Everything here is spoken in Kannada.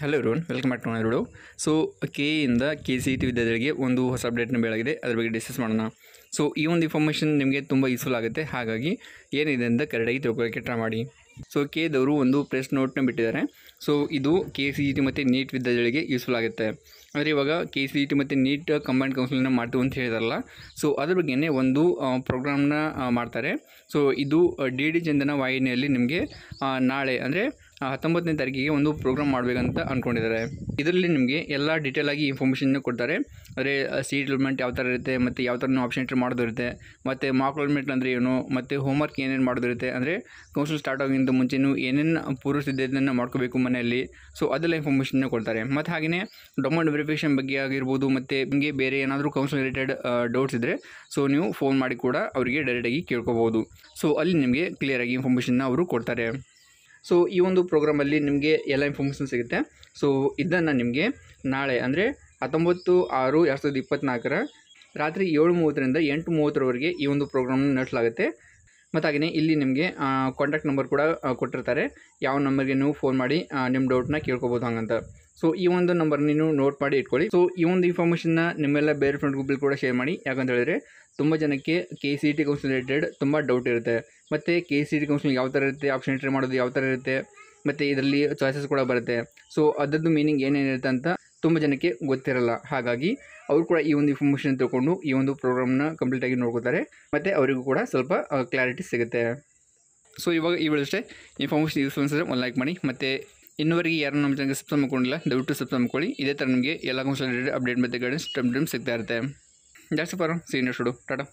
Hello everyone, welcome back to my video. So ಕೆಯಿಂದ KCET ವಿದ್ಯಾರ್ಥಿಗಳಿಗೆ ಒಂದು ಹೊಸ ಅಪ್ಡೇಟ್ನ ಬೆಳಗಿದೆ, ಅದ್ರ ಬಗ್ಗೆ ಡಿಸ್ಕಸ್ ಮಾಡೋಣ. ಸೊ ಈ ಒಂದು ಇನ್ಫಾರ್ಮೇಷನ್ ನಿಮಗೆ ತುಂಬ ಯೂಸ್ಫುಲ್ ಆಗುತ್ತೆ, ಹಾಗಾಗಿ ಏನಿದೆ ಅಂತ ಕರೆಕ್ಟಾಗಿ ತಿಳ್ಕೊಳ್ಳೋಕ್ಕೆ ಟ್ರೈ ಮಾಡಿ. ಸೊ ಕೆದವರು ಒಂದು ಪ್ರೆಸ್ ನೋಟ್ನ ಬಿಟ್ಟಿದ್ದಾರೆ. ಸೊ ಇದು KCET ಮತ್ತು ನೀಟ್ ವಿದ್ಯಾರ್ಥಿಗಳಿಗೆ ಯೂಸ್ಫುಲ್ ಆಗುತ್ತೆ. ಅಂದರೆ ಇವಾಗ KCET ಮತ್ತು ನೀಟ್ ಕಂಬೈನ್ಡ್ ಕೌನ್ಸಿಲಿಂಗ್ನ ಮಾಡ್ತೀವಿ ಅಂತ ಹೇಳಿದಾರಲ್ಲ, ಸೊ ಅದ್ರ ಬಗ್ಗೆನೇ ಒಂದು ಪ್ರೋಗ್ರಾಮ್ನ ಮಾಡ್ತಾರೆ. ಸೊ ಇದು DD ಚಂದನ ವಾಹಿನಿಯಲ್ಲಿ ನಿಮಗೆ ನಾಳೆ ಅಂದರೆ 19ನೇ ತಾರೀಕಿಗೆ ಒಂದು ಪ್ರೋಗ್ರಾಮ್ ಮಾಡಬೇಕಂತ ಅಂದ್ಕೊಂಡಿದ್ದಾರೆ. ಇದರಲ್ಲಿ ನಿಮಗೆ ಎಲ್ಲ ಡೀಟೇಲಾಗಿ ಇನ್ಫಾರ್ಮೇಷನ್ನ ಕೊಡ್ತಾರೆ. ಅಂದರೆ ಸೀಟ್ ಅಲಾಟ್ಮೆಂಟ್ ಯಾವ ಥರ ಇರುತ್ತೆ, ಮತ್ತು ಯಾವ ಥರ ಆಪ್ಷನ್ ಎಂಟ್ರಿ ಮಾಡೋದಿರುತ್ತೆ, ಮತ್ತು ಮಾರ್ಕ್ ಅಲಾಟ್ಮೆಂಟ್ ಅಂದರೆ ಏನು, ಮತ್ತು ಹೋಮ್ವರ್ಕ್ ಏನೇನು ಮಾಡೋದಿರುತ್ತೆ, ಅಂದರೆ ಕೌನ್ಸಿಲ್ ಸ್ಟಾರ್ಟ್ ಆಗೋಕ್ಕಿಂತ ಮುಂಚೆ ನೀವು ಏನೇನು ಪೂರ್ವ ಸಿದ್ಧತೆಯನ್ನು ಮಾಡ್ಕೋಬೇಕು ಮನೆಯಲ್ಲಿ. ಸೊ ಅದೆಲ್ಲ ಇನ್ಫಾರ್ಮೇಷನ್ನ ಕೊಡ್ತಾರೆ. ಮತ್ತು ಹಾಗೆಯೇ ಡಾಕ್ಯುಮೆಂಟ್ ವೆರಿಫಿಕೇಷನ್ ಬಗ್ಗೆ ಆಗಿರ್ಬೋದು, ಮತ್ತು ನಿಮಗೆ ಬೇರೆ ಏನಾದರೂ ಕೌನ್ಸಿಲ್ ರಿಲೇಟೆಡ್ ಡೌಟ್ಸ್ ಇದ್ದರೆ ಸೊ ನೀವು ಫೋನ್ ಮಾಡಿ ಕೂಡ ಅವರಿಗೆ ಡೈರೆಕ್ಟಾಗಿ ಕೇಳ್ಕೊಬೋದು. ಸೊ ಅಲ್ಲಿ ನಿಮಗೆ ಕ್ಲಿಯರಾಗಿ ಇನ್ಫಾರ್ಮೇಷನ್ನ ಅವರು ಕೊಡ್ತಾರೆ. ಸೊ ಈ ಒಂದು ಪ್ರೋಗ್ರಾಮಲ್ಲಿ ನಿಮಗೆ ಎಲ್ಲ ಇನ್ಫಾರ್ಮೇಷನ್ ಸಿಗುತ್ತೆ. ಸೊ ಇದನ್ನು ನಿಮಗೆ ನಾಳೆ ಅಂದರೆ 19/6/2024 ರಾತ್ರಿ 7:30ರಿಂದ 8:30ವರೆಗೆ ಈ ಒಂದು ಪ್ರೋಗ್ರಾಮ್ನ ನಡೆಸಲಾಗುತ್ತೆ. ಮತ್ತು ಹಾಗೆಯೇ ಇಲ್ಲಿ ನಿಮಗೆ ಕಾಂಟ್ಯಾಕ್ಟ್ ನಂಬರ್ ಕೂಡ ಕೊಟ್ಟಿರ್ತಾರೆ, ಯಾವ ನಂಬರ್ಗೆ ನೀವು ಫೋನ್ ಮಾಡಿ ನಿಮ್ಮ ಡೌಟ್ನ ಕೇಳ್ಕೊಬೋದು ಹಾಗಂತ. ಸೊ ಈ ಒಂದು ನಂಬರ್ ನೀವು ನೋಟ್ ಮಾಡಿ ಇಟ್ಕೊಳ್ಳಿ. ಸೊ ಈ ಒಂದು ಇನ್ಫಾರ್ಮೇಷನ್ನ ನಿಮ್ಮೆಲ್ಲ ಬೇರೆ ಫ್ರೆಂಡ್ ಗ್ರೂಪಲ್ಲಿ ಕೂಡ ಶೇರ್ ಮಾಡಿ. ಯಾಕಂತ ಹೇಳಿದ್ರೆ ತುಂಬ ಜನಕ್ಕೆ KCET ಕೌನ್ಸಿಲ್ ರಿಲೇಟೆಡ್ ತುಂಬ ಡೌಟ್ ಇರುತ್ತೆ. ಮತ್ತು KCET ಕೌನ್ಸಿಲ್ ಯಾವ ಥರ ಇರುತ್ತೆ, ಆಪ್ಷನ್ ಎಂಟ್ರಿ ಮಾಡೋದು ಯಾವ ಥರ ಇರುತ್ತೆ, ಮತ್ತು ಇದರಲ್ಲಿ ಚಾಯ್ಸಸ್ ಕೂಡ ಬರುತ್ತೆ. ಸೊ ಅದರದ್ದು ಮೀನಿಂಗ್ ಏನೇನಿರುತ್ತೆ ಅಂತ ತುಂಬ ಜನಕ್ಕೆ ಗೊತ್ತಿರಲ್ಲ. ಹಾಗಾಗಿ ಅವರು ಕೂಡ ಈ ಒಂದು ಇನ್ಫಾರ್ಮೇಷನ್ ತಿಳ್ಕೊಂಡು ಈ ಒಂದು ಪ್ರೋಗ್ರಾಮ್ನ ಕಂಪ್ಲೀಟಾಗಿ ನೋಡ್ಕೋತಾರೆ, ಮತ್ತು ಅವರಿಗೂ ಕೂಡ ಸ್ವಲ್ಪ ಕ್ಲಾರಿಟಿ ಸಿಗುತ್ತೆ. ಸೊ ಇವಾಗ ಈ ವಿಡಿಯೋ ಅಷ್ಟೇ. ಇನ್ಫಾರ್ಮೇಷನ್ ಯೂಸ್ಫುಲ್ ಅನಿಸಿದ್ರೆ ಒಂದು ಲೈಕ್ ಮಾಡಿ, ಮತ್ತು ಇನ್ನೂವರೆಗೆ ಯಾರು ನಮ್ಮ ಚಾನಲ್ಗೆ ಸಬ್ಸ್ಕ್ರೈಬ್ ಮಾಡ್ಕೊಂಡಿಲ್ಲ ದಯವಿಟ್ಟು ಸಬ್ಸ್ಕ್ರೈಬ್ ಮಾಡ್ಕೊಳ್ಳಿ. ಇದೇ ಥರ ನಿಮಗೆ ಎಲ್ಲ ಕೌನ್ಸಿಲ್ ರಿಲೇಟೆಡ್ ಅಪ್ಡೇಟ್ ಮತ್ತು ಗೈಡೆನ್ಸ್ ಟೈಮ್ ಸಿಗ್ತಾ ಇರುತ್ತೆ. ಜಾಸ್ತಿ for C next video. Tata.